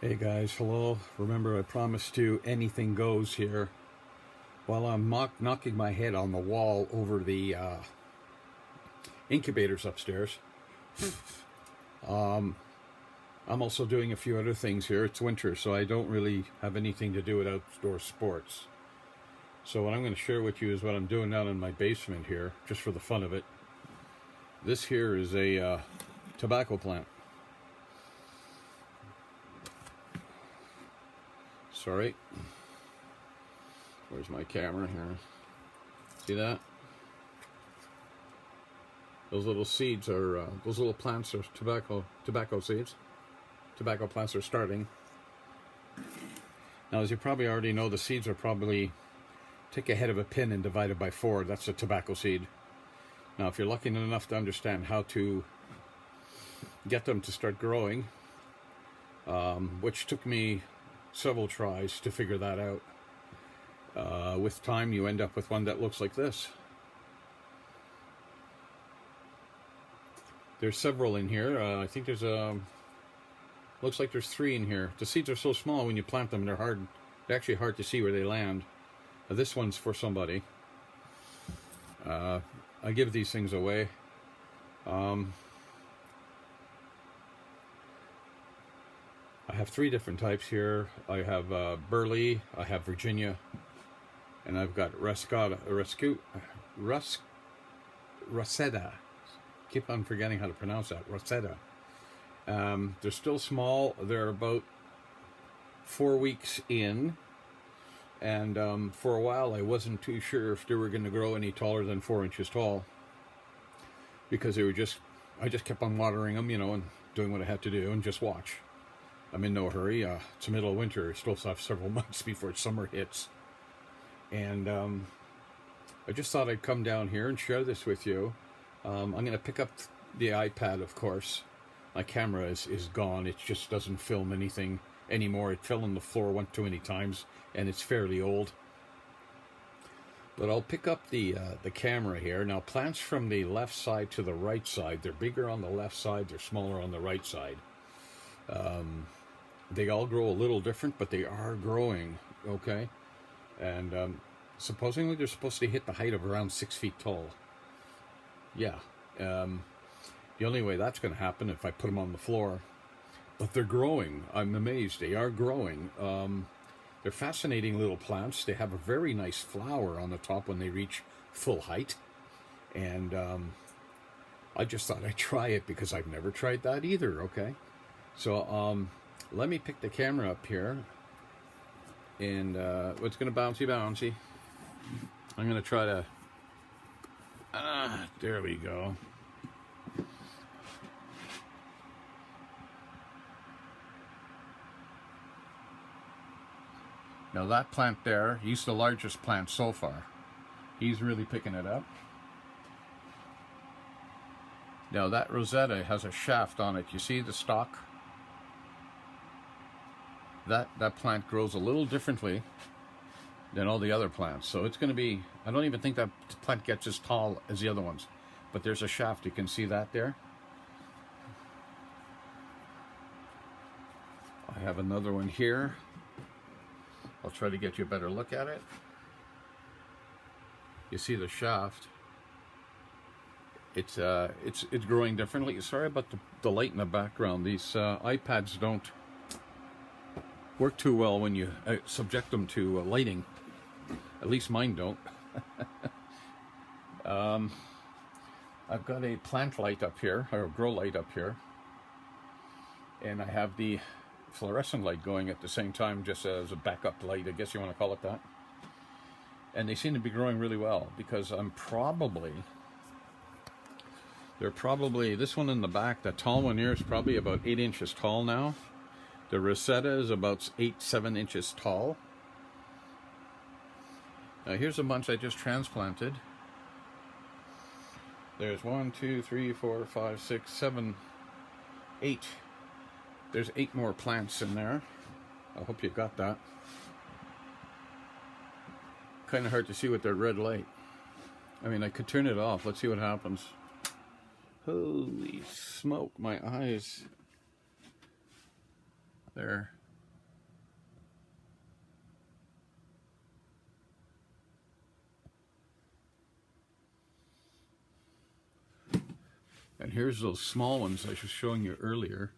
Hey guys, hello. Remember, I promised you anything goes here. While I'm knocking my head on the wall over the incubators upstairs, I'm also doing a few other things here. It's winter, so I don't really have anything to do with outdoor sports. So what I'm going to share with you is what I'm doing down in my basement here, just for the fun of it. This here is a tobacco plant. Sorry. Where's my camera here? See that? Those little seeds are, those little plants are tobacco seeds. Tobacco plants are starting. Now, as you probably already know, the seeds are probably, take a head of a pin and divide it by 4. That's a tobacco seed. Now, if you're lucky enough to understand how to get them to start growing, which took me several tries to figure that out, with time you end up with one that looks like this. There's several in here. I think there's looks like there's 3 in here. The seeds are so small when you plant them, they're actually hard to see where they land. This one's for somebody. I give these things away. I have 3 different types here. I have Burley, I have Virginia, and I've got Rosetta. Keep on forgetting how to pronounce that. Rosetta. They're still small. They're about 4 weeks in, and for a while I wasn't too sure if they were going to grow any taller than 4 inches tall, because I just kept on watering them, and doing what I had to do, and just watch. I'm in no hurry. It's the middle of winter. I still have several months before summer hits, and I just thought I'd come down here and share this with you. I'm going to pick up the iPad, of course. My camera is gone. It just doesn't film anything anymore. It fell on the floor one too many times, and it's fairly old. But I'll pick up the camera here. Now, plants from the left side to the right side, they're bigger on the left side, they're smaller on the right side. They all grow a little different, but they are growing, okay? And supposedly they're supposed to hit the height of around 6 feet tall. Yeah. The only way that's going to happen if I put them on the floor. But they're growing. I'm amazed. They are growing. They're fascinating little plants. They have a very nice flower on the top when they reach full height. And I just thought I'd try it because I've never tried that either, okay? So let me pick the camera up here. And it's going to bouncy. I'm going to try to... there we go. Now that plant there, he's the largest plant so far. He's really picking it up. Now that Rosetta has a shaft on it. You see the stalk? That plant grows a little differently than all the other plants. So it's going to be, I don't even think that plant gets as tall as the other ones. But there's a shaft, you can see that there. I have another one here. I'll try to get you a better look at it. You see the shaft. It's growing differently. Sorry about the light in the background. These iPads don't work too well when you subject them to lighting. At least mine don't. I've got a plant light up here, or a grow light up here. And I have the fluorescent light going at the same time, just as a backup light, I guess you want to call it that. And they seem to be growing really well, because they're probably, this one in the back, the tall one here is probably about 8 inches tall now. The Rosetta is about 7 inches tall. Now here's a bunch I just transplanted. There's 1, 2, 3, 4, 5, 6, 7, 8. There's 8 more plants in there. I hope you got that. Kind of hard to see with that red light. I mean, I could turn it off. Let's see what happens. Holy smoke, my eyes. There. And here's those small ones I was showing you earlier.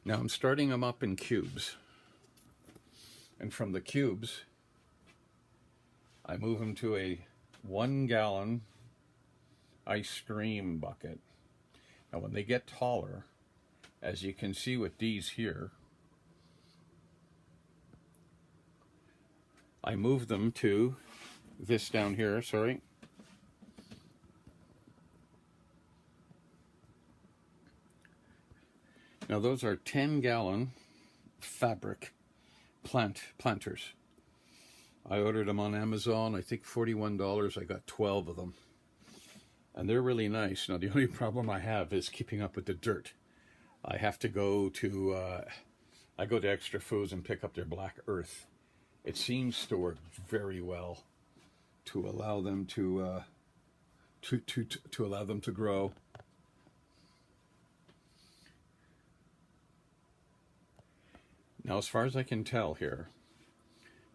Now I'm starting them up in cubes. And from the cubes, I move them to a 1 gallon ice stream bucket. Now when they get taller, as you can see with these here, I move them to this down here, sorry. Now those are 10-gallon fabric planters. I ordered them on Amazon, I think $41. I got 12 of them. And they're really nice. Now the only problem I have is keeping up with the dirt. I have to go to, I go to Extra Foods and pick up their black earth. It seems to work very well to allow them to allow them to grow. Now, as far as I can tell here,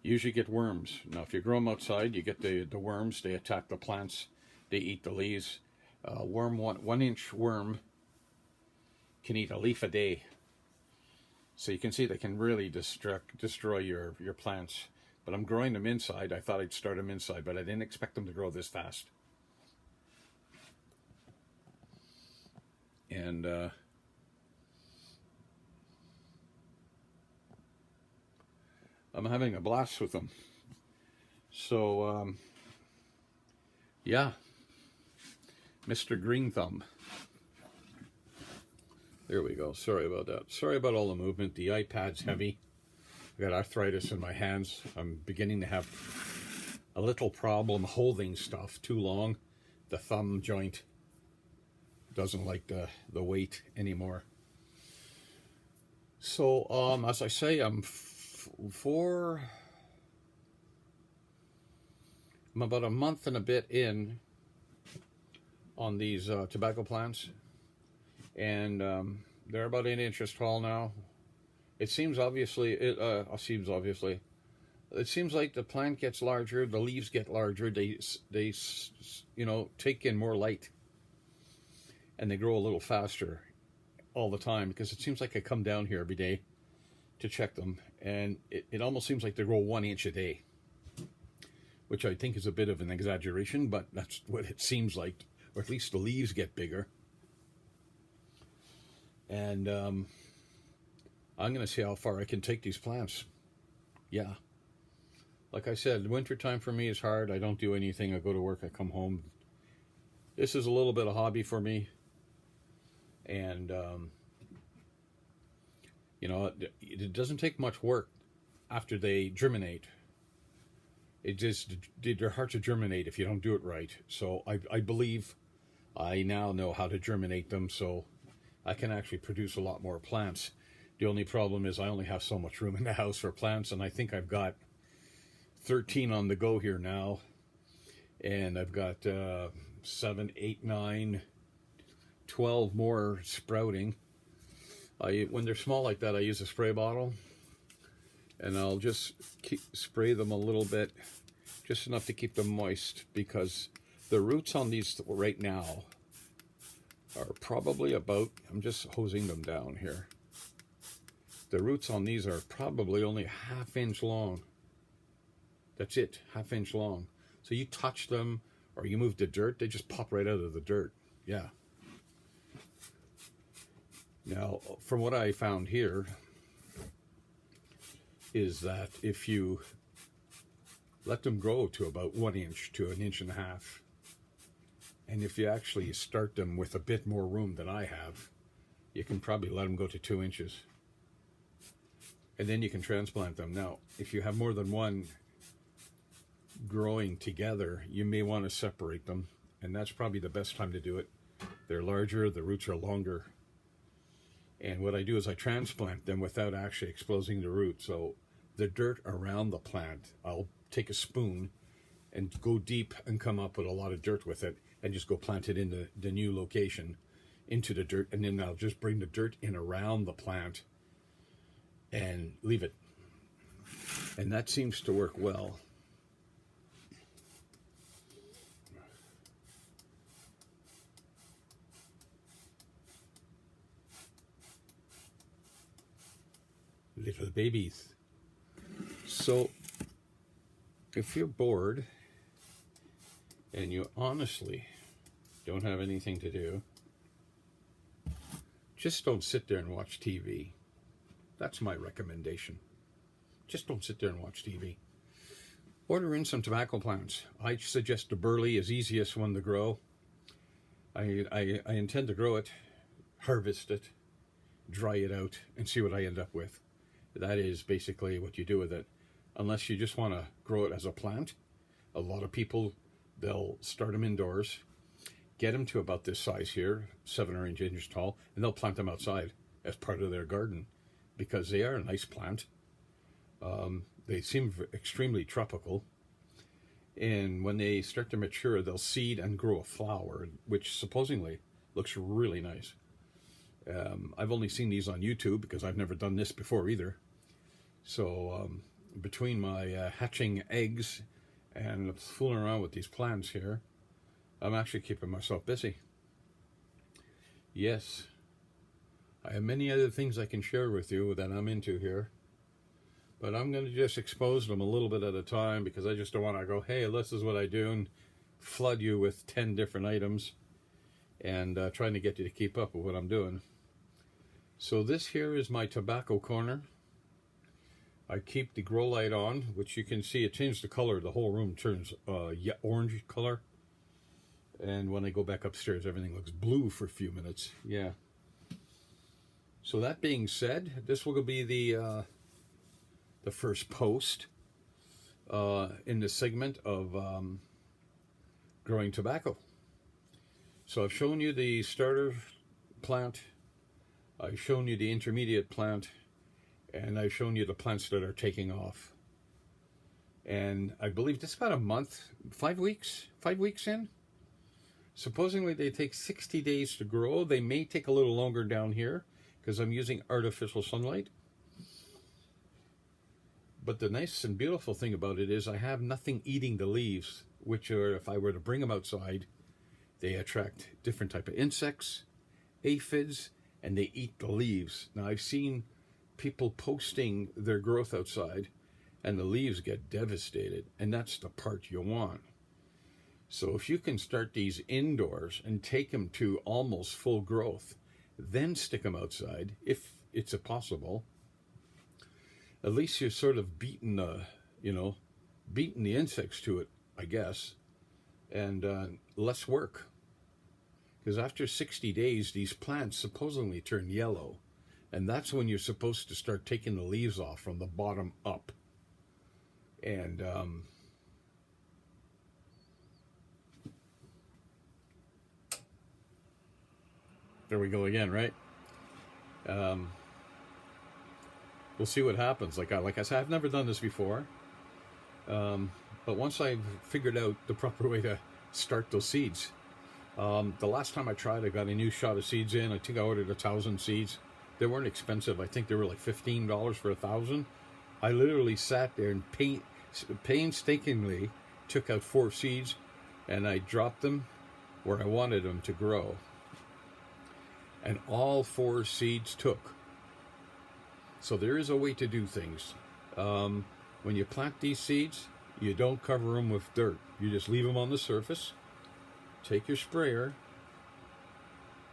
you usually get worms. Now, if you grow them outside, you get the worms. They attack the plants. They eat the leaves. One inch worm can eat a leaf a day. So you can see they can really destroy your plants. But I'm growing them inside. I thought I'd start them inside, but I didn't expect them to grow this fast. And I'm having a blast with them. So, yeah, Mr. Green Thumb. There we go. Sorry about that. Sorry about all the movement. The iPad's heavy. I got arthritis in my hands. I'm beginning to have a little problem holding stuff too long. The thumb joint doesn't like the weight anymore. So, as I say, I'm about a month and a bit in on these tobacco plants, and they're about 8 inches tall now. It seems like the plant gets larger, the leaves get larger, they take in more light, and they grow a little faster all the time, because it seems like I come down here every day to check them, and it almost seems like they grow 1 inch a day, which I think is a bit of an exaggeration, but that's what it seems like, or at least the leaves get bigger. And I'm going to see how far I can take these plants. Yeah. Like I said, winter time for me is hard. I don't do anything. I go to work, I come home. This is a little bit of hobby for me. And, it doesn't take much work after they germinate. They're hard to germinate if you don't do it right. So I believe I now know how to germinate them, so I can actually produce a lot more plants. The only problem is I only have so much room in the house for plants, and I think I've got 13 on the go here now. And I've got 7, 8, 9, 12 more sprouting. When they're small like that, I use a spray bottle, and I'll just spray them a little bit, just enough to keep them moist, because the roots on these right now are probably about, I'm just hosing them down here. The roots on these are probably only 1/2 inch long. That's it, 1/2 inch long. So you touch them or you move the dirt, they just pop right out of the dirt. Yeah. Now, from what I found here, is that if you let them grow to about 1 inch to 1.5 inches, and if you actually start them with a bit more room than I have, you can probably let them go to 2 inches. And then you can transplant them. Now, if you have more than one growing together, you may want to separate them, and that's probably the best time to do it. They're larger, the roots are longer. And what I do is I transplant them without actually exposing the root. So the dirt around the plant, I'll take a spoon and go deep and come up with a lot of dirt with it, and just go plant it in the new location into the dirt, and then I'll just bring the dirt in around the plant and leave it. And that seems to work well. little babies. So if you're bored and you honestly don't have anything to do, just don't sit there and watch TV. That's my recommendation. Just don't sit there and watch TV. Order in some tobacco plants. I suggest the burley is easiest one to grow. I intend to grow it, harvest it, dry it out, and see what I end up with. That is basically what you do with it. Unless you just want to grow it as a plant. A lot of people, they'll start them indoors, get them to about this size here, 7 or 8 inches tall, and they'll plant them outside as part of their garden because they are a nice plant. They seem extremely tropical. And when they start to mature, they'll seed and grow a flower, which supposedly looks really nice. I've only seen these on YouTube because I've never done this before either. So between my hatching eggs and fooling around with these plants here, I'm actually keeping myself busy. Yes, I have many other things I can share with you that I'm into here. But I'm going to just expose them a little bit at a time because I just don't want to go, hey, this is what I do, and flood you with 10 different items and trying to get you to keep up with what I'm doing. So this here is my tobacco corner. I keep the grow light on, which you can see it changed the color. The whole room turns orange color. And when I go back upstairs, everything looks blue for a few minutes. Yeah. So that being said, this will be the first post in the segment of growing tobacco. So I've shown you the starter plant, I've shown you the intermediate plant, and I've shown you the plants that are taking off. And I believe it's about a month, 5 weeks in. Supposedly they take 60 days to grow. They may take a little longer down here because I'm using artificial sunlight. But the nice and beautiful thing about it is I have nothing eating the leaves, which are, if I were to bring them outside, they attract different type of insects, aphids, and they eat the leaves. Now I've seen people posting their growth outside and the leaves get devastated, and that's the part you want. So if you can start these indoors and take them to almost full growth, then stick them outside, if it's possible, at least you're sort of beating the insects to it, I guess, and less work. Because after 60 days, these plants supposedly turn yellow, and that's when you're supposed to start taking the leaves off from the bottom up. And there we go again, right? We'll see what happens. Like I said, I've never done this before. But once I've figured out the proper way to start those seeds, the last time I tried, I got a new shot of seeds in. I think I ordered 1,000 seeds. They weren't expensive. I think they were like $15 for 1,000. I literally sat there and painstakingly took out 4 seeds, and I dropped them where I wanted them to grow. And all 4 seeds took. So there is a way to do things. When you plant these seeds, you don't cover them with dirt. You just leave them on the surface. Take your sprayer,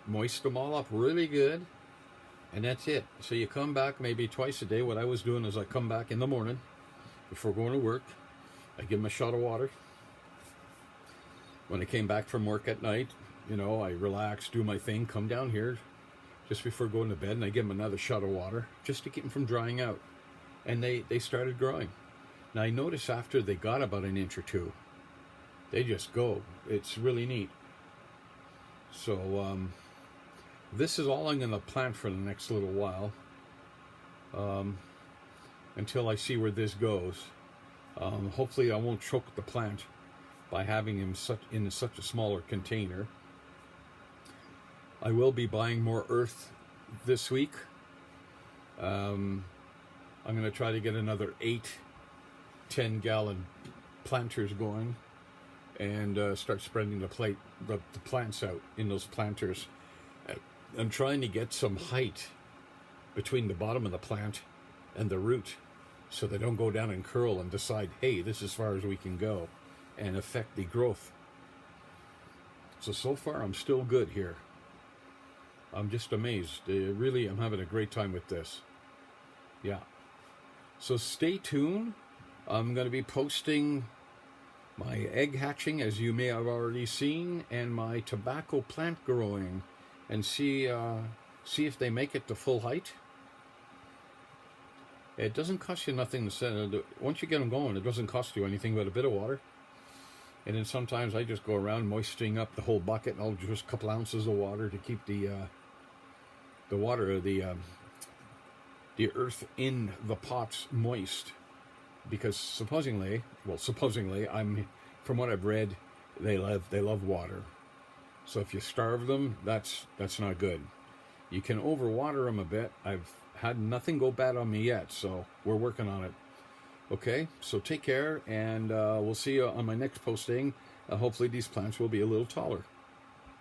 moisten them all up really good, and that's it. So you come back maybe twice a day. What I was doing is I come back in the morning before going to work. I give them a shot of water. When I came back from work at night, I relax, do my thing, come down here just before going to bed, and I give them another shot of water just to keep them from drying out. And they started growing. Now I noticed after they got about an inch or two, they just go. It's really neat. So this is all I'm going to plant for the next little while, until I see where this goes. Hopefully I won't choke the plant by having him in such a smaller container. I will be buying more earth this week. I'm going to try to get another 8 10-gallon planters going and start spreading the plants out in those planters. I'm trying to get some height between the bottom of the plant and the root, so they don't go down and curl and decide, hey, this is as far as we can go, and affect the growth. So far I'm still good here. I'm just amazed. Really, I'm having a great time with this. Yeah. So stay tuned. I'm going to be posting my egg hatching, as you may have already seen, and my tobacco plant growing, and see if they make it to full height. It doesn't cost you nothing to send. Once you get them going, it doesn't cost you anything but a bit of water. And then sometimes I just go around moistening up the whole bucket, and I'll just a couple ounces of water to keep the water, the earth in the pots moist. Because supposedly, from what I've read, they love water. So if you starve them, that's not good. You can overwater them a bit. I've had nothing go bad on me yet, so we're working on it. Okay, so take care, and we'll see you on my next posting. Hopefully these plants will be a little taller.